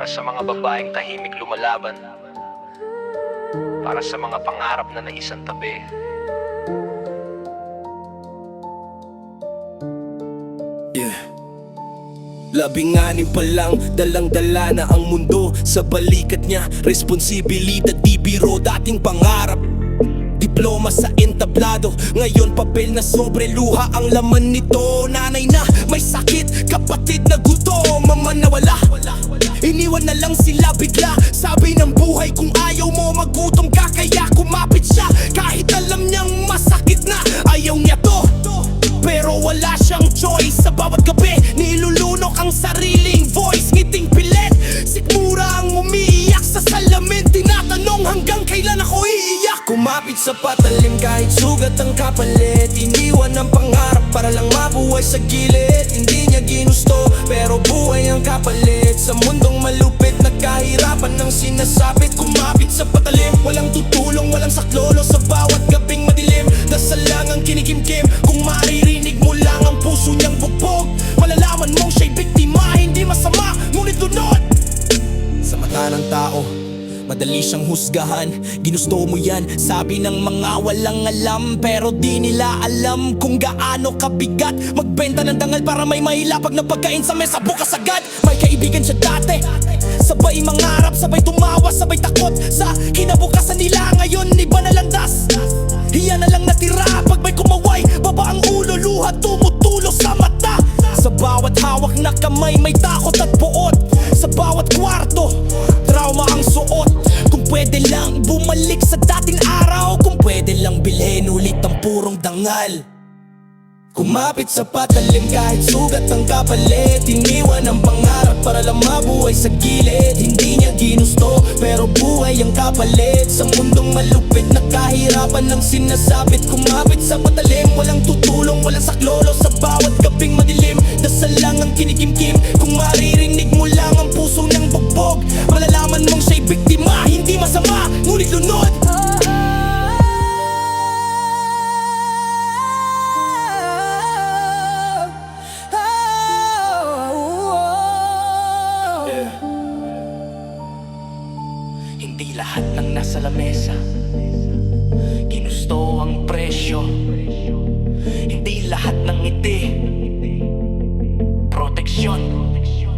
Para sa mga babaeng tahimik lumalaban, para sa mga pangarap na naisang tabi. Labing-anim pa lang, dalang-dala na ang mundo sa balikat niya. Responsibilidad, di biro, dating pangarap. Diploma sa entablado, ngayon papel na sobre luha ang laman nito. Nanay na may sakit, kapatid na gutom, mama na wala. Iniwan na lang sila bigla. Sabi ng buhay, kung ayaw mo magutom ka, kaya kumapit siya. Kahit alam niyang masakit na, ayaw niya to. Pero wala siyang choice. Sa bawat gabi, nilulunok ang sariling voice. Ngiting pilit, sikmura ang umiiyak sa salamin. Tinatanong hanggang kailan ako iiyak. Kumapit sa patalim kahit sugat ang kapalit. Iniwan ang pangarap para lang mabuhay sa gilid. Hindi niya ginusto, pero buhay ang kapalit. Sa mundong malupit, nagkahirapan ng sinasabit. Kumapit sa patalim, walang tutulong, walang saklolo. Sa bawat gabing madilim, dasal lang ang kinikimkim. Kung maririnig mo lang ang puso niyang bugbog, malalaman mong siya'y biktima, hindi masama, ngunit lunod. Sa mata ng tao, madali siyang husgahan. Ginusto mo yan, sabi ng mga walang alam. Pero di nila alam kung gaano kabigat magbenta ng dangal para may mahilapag na pagkain sa mesa bukas agad. May kaibigan siya dati, sabay mangarap, sabay tumawa, sabay takot sa kinabukasan nila. Ngayon iba na landas, hiya na lang natira. Pag may kumaway, baba ang ulo, luha tumutulo sa mata. Sa bawat hawak na kamay may takot at buot. Sa bawat kwarto, trauma ang suot. Kung pwede lang bumalik sa dating araw, kung pwede lang bilhin ulit ang purong dangal. Kumapit sa patalim kahit sugat ang kapalit. Iniwan ang pangarap para lang mabuhay sa gilid. Hindi niya ginusto, pero buhay ang kapalit. Sa mundong malupit, nakahirapan ng sinasabit. Kumapit sa patalim, walang tutulong, walang saklolo. Sa bawat gabing madilim, dasal lang ang kinikimkim. Kung maririnig mo lang ang puso niyang bugbog, malalaman mong siya'y biktima, hindi masama, ngunit lunod. Hindi lahat ng nasa lamesa ginusto ang presyo. Hindi lahat ng ngiti proteksyon.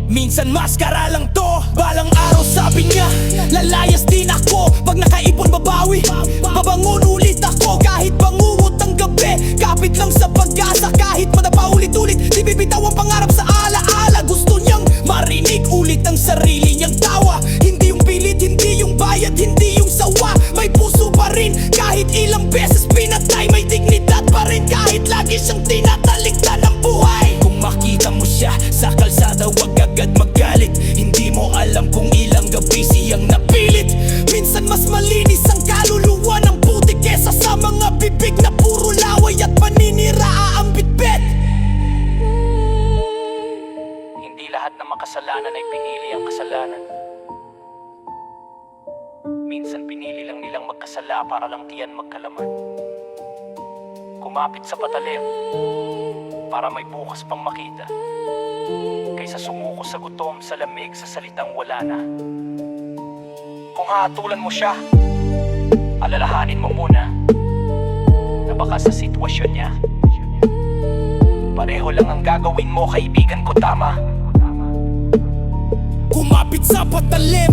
Minsan maskara lang to, balang araw sabi niya lalayas din ako. Pag nakaipon babawi, babangon ulit ako. Kahit bangungot ang gabi, kapit lang sa pag-asa. Kahit madapa ulit-ulit, di bibitaw ang pangarap sa alaala. Gusto niyang marinig ulit ang sarili niyang tawa. Hindi yung pilit, hindi yung bayad, hindi yung sawa. May puso pa rin, kahit ilang beses pinatay. May dignidad pa rin, kahit lagi siyang tinatalikdan ng buhay. Kung makita mo siya sa kalsada, wag agad magalit. Hindi mo alam kung ilang gabi siyang napilit. Minsan mas malinis ang kaluluwa ng puti kesa sa mga bibig na puro laway at paninira ang bitbit. Hindi lahat ng makasalanan ay pinili ang kasalanan. Minsan pinili lang nilang magkasala para lang tiyan magkalaman. Kumapit sa patalim para may bukas pang makita, kaysa sumuko sa gutom, sa lamig, sa salitang wala na. Kung hahatulan mo siya, alalahanin mo muna na baka sa sitwasyon niya pareho lang ang gagawin mo, kaibigan ko, tama? Kumapit sa patalim,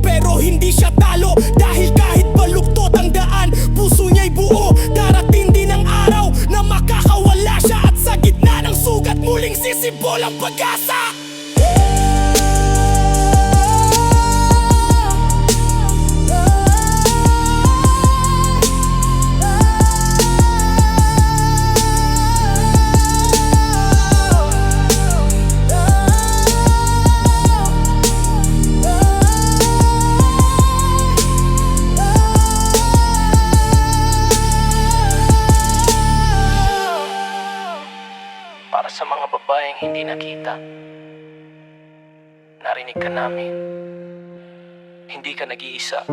pero hindi siya talo. Dahil kahit baluktot ang daan, puso niya'y buo. Darating din ang araw na makakawala siya, at sa gitna ng sugat muling sisibol ang pag-asa. Para sa mga babaeng hindi nakita, narinig ka namin. Hindi ka nag-iisa.